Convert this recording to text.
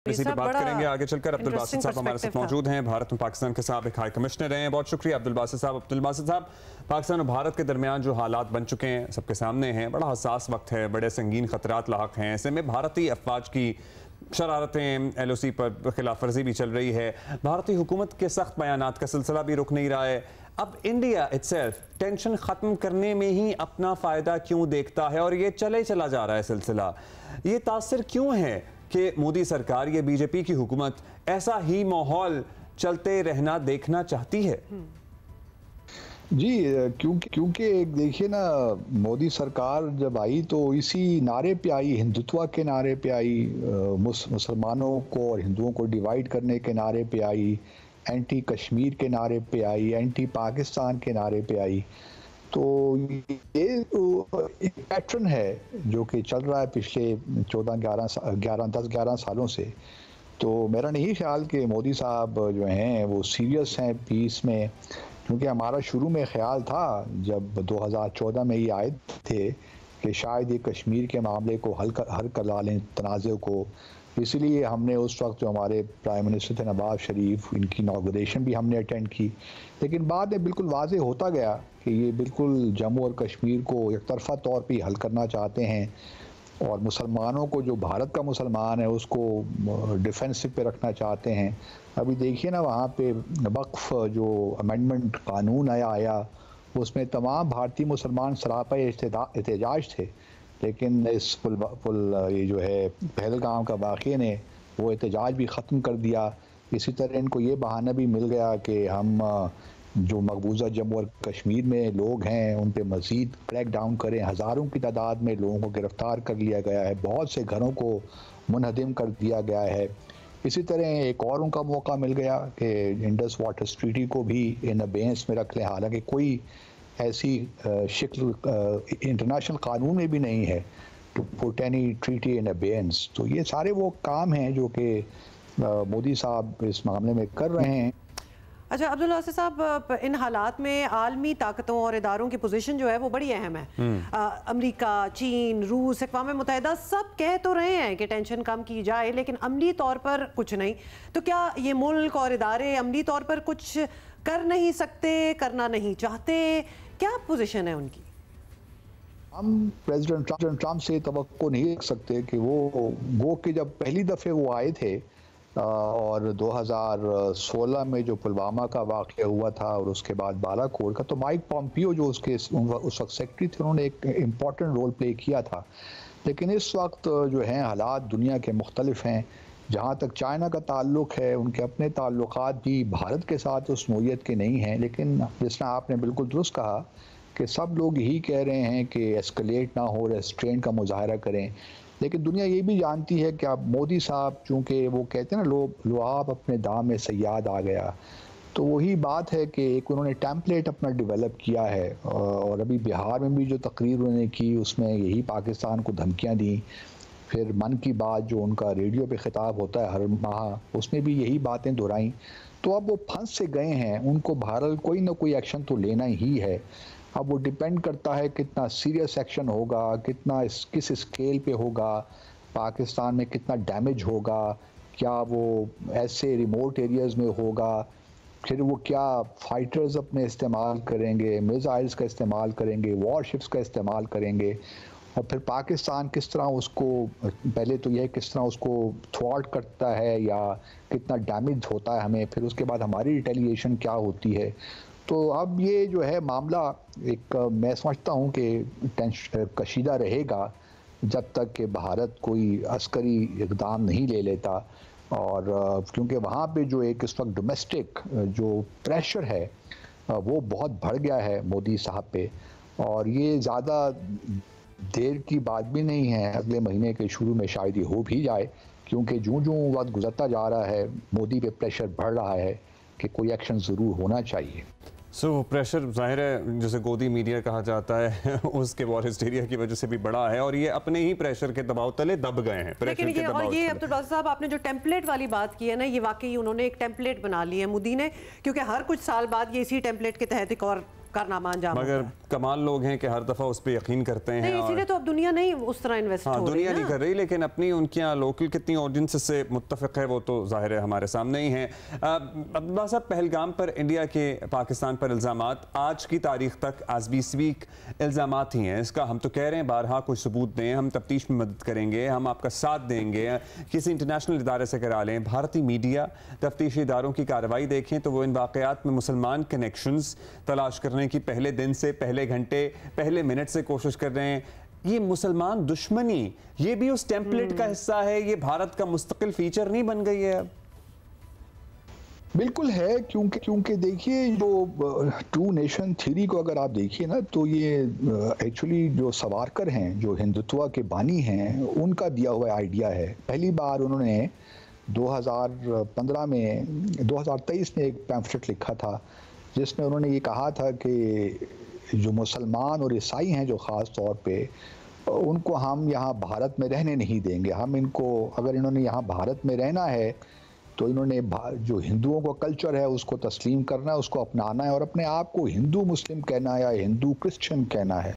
इसी पे बात करेंगे आगे चलकर। अब्दुल बासित साहब हमारे साथ मौजूद हैं। भारत में पाकिस्तान के साबिक हाई कमिश्नर हैं। बहुत शुक्रिया अब्दुल बासित साहब। पाकिस्तान और भारत के दरमियान जो हालात बन चुके हैं सबके सामने हैं, बड़ा हसास वक्त है, बड़े संगीन खतरात लाहक हैं। ऐसे में भारतीय अफवाज की शरारतें, LOC पर खिलाफ वर्जी भी चल रही है। भारतीय हुकूमत के सख्त बयानात का सिलसिला भी रुक नहीं रहा है। अब इंडिया इटसेल्फ टेंशन ख़त्म करने में ही अपना फ़ायदा क्यों देखता है और ये चला जा रहा है सिलसिला? ये तासर क्यों है कि मोदी सरकार, ये बीजेपी की हुकूमत ऐसा ही माहौल चलते रहना देखना चाहती है? जी, क्योंकि देखिए ना, मोदी सरकार जब आई तो इसी नारे पे आई, हिंदुत्व के नारे पे आई, मुसलमानों को और हिंदुओं को डिवाइड करने के नारे पे आई, एंटी कश्मीर के नारे पे आई, एंटी पाकिस्तान के नारे पे आई। तो ये एक पैटर्न है जो कि चल रहा है पिछले 10-11 सालों से। तो मेरा नहीं ख्याल कि मोदी साहब जो हैं वो सीरियस हैं पीस में, क्योंकि हमारा शुरू में ख्याल था जब 2014 में ये आए थे कि शायद ये कश्मीर के मामले को हल कर लें, तनाज़े को। इसलिए हमने उस वक्त जो हमारे प्राइम मिनिस्टर थे नवाज शरीफ, इनकी इनॉग्रेशन भी हमने अटेंड की। लेकिन बाद में बिल्कुल वाज़े होता गया कि ये बिल्कुल जम्मू और कश्मीर को एक तरफा तौर पे हल करना चाहते हैं और मुसलमानों को, जो भारत का मुसलमान है, उसको डिफेंसिव पे रखना चाहते हैं। अभी देखिए ना, वहाँ पे वक्फ जो अमेंडमेंट कानून आया उसमें तमाम भारतीय मुसलमान सरापा एहतजाज थे, लेकिन इस ये जो है पहलगाम का वाक़े ने वो एहतजाज भी ख़त्म कर दिया। इसी तरह इनको ये बहाना भी मिल गया कि हम जो मकबूजा जम्मू और कश्मीर में लोग हैं उन पे मज़ीद क्रैक डाउन करें। हज़ारों की तादाद में लोगों को गिरफ़्तार कर लिया गया है, बहुत से घरों को मुनहदिम कर दिया गया है। इसी तरह एक और उनका मौका मिल गया कि इंडस वाटर ट्रीटी को भी इन अबेंस में रख लें, हालांकि कोई ऐसी शिक्ल इंटरनेशनल कानून में भी नहीं है टू पुट एनी ट्रीटी इन अबेंस। तो ये सारे वो काम हैं जो कि मोदी साहब इस मामले में कर रहे हैं। अच्छा अब्दुल बासित साहब, इन हालात में आलमी ताकतों और इदारों की पोजीशन जो है वो बड़ी अहम है। अमेरिका, चीन, रूस, अक़वाम मुत्तहिदा सब कह तो रहे हैं कि टेंशन कम की जाए, लेकिन अमली तौर पर कुछ नहीं। तो क्या ये मुल्क और इदारे अमली तौर पर कुछ कर नहीं सकते, करना नहीं चाहते? क्या पोजीशन है उनकी? हम प्रेसिडेंट ट्रंप से तवक्को नहीं रख सकते कि वो कि जब पहली दफ़े वो आए थे और 2016 में जो पुलवामा का वाक़या हुआ था और उसके बाद बालाकोट का, तो माइक पॉम्पियो जो उस वक्त सेक्रेटरी थे, उन्होंने एक इम्पॉर्टेंट रोल प्ले किया था। लेकिन इस वक्त जो हैं हालात दुनिया के मुख्तलिफ हैं। जहाँ तक चाइना का ताल्लुक़ है, उनके अपने ताल्लुक़ात भी भारत के साथ उस नोयत के नहीं हैं। लेकिन जिस तरह आपने बिल्कुल दुरुस्त कहा कि सब लोग यही कह रहे हैं कि एस्केलेट ना हो, रेस्ट्रेंट का मुजाहरा करें। लेकिन दुनिया ये भी जानती है कि अब मोदी साहब, चूँकि वो कहते हैं ना, लुआब अपने दाम में सयाद आ गया, तो वही बात है कि एक उन्होंने टेम्पलेट अपना डेवलप किया है। और अभी बिहार में भी जो तकरीर उन्होंने की उसमें यही पाकिस्तान को धमकियाँ दी। फिर मन की बात जो उनका रेडियो पे खिताब होता है हर माह, उसमें भी यही बातें दोहराई। तो अब वो फंस से गए हैं, उनको भारत कोई ना कोई एक्शन तो लेना ही है। अब वो डिपेंड करता है कितना सीरियस एक्शन होगा, किस स्केल पे होगा, पाकिस्तान में कितना डैमेज होगा, क्या वो ऐसे रिमोट एरियाज़ में होगा, फिर वो क्या फाइटर्स अपने इस्तेमाल करेंगे, मिसाइल्स का इस्तेमाल करेंगे, वॉरशिप्स का इस्तेमाल करेंगे, और फिर पाकिस्तान किस तरह उसको, पहले तो यह किस तरह उसको थ्वार्ट करता है या कितना डैमेज होता है हमें, फिर उसके बाद हमारी रिटेलिएशन क्या होती है। तो अब ये जो है मामला एक, मैं समझता हूँ कि कशीदा रहेगा जब तक कि भारत कोई अस्करी इक़दाम नहीं ले लेता। और क्योंकि वहाँ पे जो एक इस वक्त डोमेस्टिक जो प्रेशर है वो बहुत बढ़ गया है मोदी साहब पे, और ये ज़्यादा देर की बात भी नहीं है, अगले महीने के शुरू में शायद ये हो भी जाए, क्योंकि जो वक्त गुजरता जा रहा है मोदी पे प्रेशर बढ़ रहा है कि कोई एक्शन ज़रूर होना चाहिए। प्रेशर ज़ाहिर है, जैसे गोदी मीडिया कहा जाता है उसके वॉर हिस्टीरिया की वजह से भी बड़ा है, और ये अपने ही प्रेशर के दबाव तले दब गए हैं। लेकिन ये अब्दुल बासित साहब, आपने जो टेम्पलेट वाली बात की है ना, ये वाकई उन्होंने एक टेम्पलेट बना ली है मोदी ने, क्योंकि हर कुछ साल बाद ये इसी टेम्पलेट के तहत एक और कारनामा अंजाम होता मगर है। कमाल लोग हैं कि हर दफा उस पर यकीन करते हैं। नहीं, इसीलिए तो अब दुनिया नहीं उस तरह इन्वेस्ट हो रही, दुनिया नहीं कर रही, लेकिन अपनी उनके यहाँ लोकल कितनी ऑडियंस से मुत्तफिक है वो तो जाहिर है हमारे सामने ही है। अब्दुल्ला साहब, पहलगाम पर इंडिया के पाकिस्तान पर इल्ज़ामात आज की तारीख तक एज बी स्पीक इल्ज़ामात ही हैं। इसका हम तो कह रहे हैं बारहा कोई सबूत दें, हम तफ्तीश में मदद करेंगे, हम आपका साथ देंगे, किसी इंटरनेशनल इदारे से करा लें। भारतीय मीडिया तफ्तीशी इदारों की कार्रवाई देखें तो वो इन वाक़यात में मुसलमान कनेक्शंस तलाश करने की पहले दिन से, पहले घंटे, पहले मिनट से कोशिश कर रहे हैं। ये मुसलमान दुश्मनी ये भी उस टेम्पलेट का हिस्सा है, ये भारत का मुस्तकिल फीचर नहीं बन गई है अब? बिल्कुल है, क्योंकि देखिए जो टू नेशन थ्योरी को अगर आप देखिए ना, तो ये एक्चुअली जो सावरकर हैं, जो हिंदुत्व के बानी हैं, उनका दिया हुआ आइडिया है। पहली बार उन्होंने 2015 में 2023 में एक पैम्फलेट लिखा था जिसमें उन्होंने ये कहा था कि जो मुसलमान और ईसाई हैं जो ख़ास तौर पे, उनको हम यहाँ भारत में रहने नहीं देंगे। हम इनको, अगर इन्होंने यहाँ भारत में रहना है तो इन्होंने जो हिंदुओं का कल्चर है उसको तस्लीम करना है, उसको अपनाना है और अपने आप को हिंदू मुस्लिम कहना है या हिंदू क्रिश्चियन कहना है।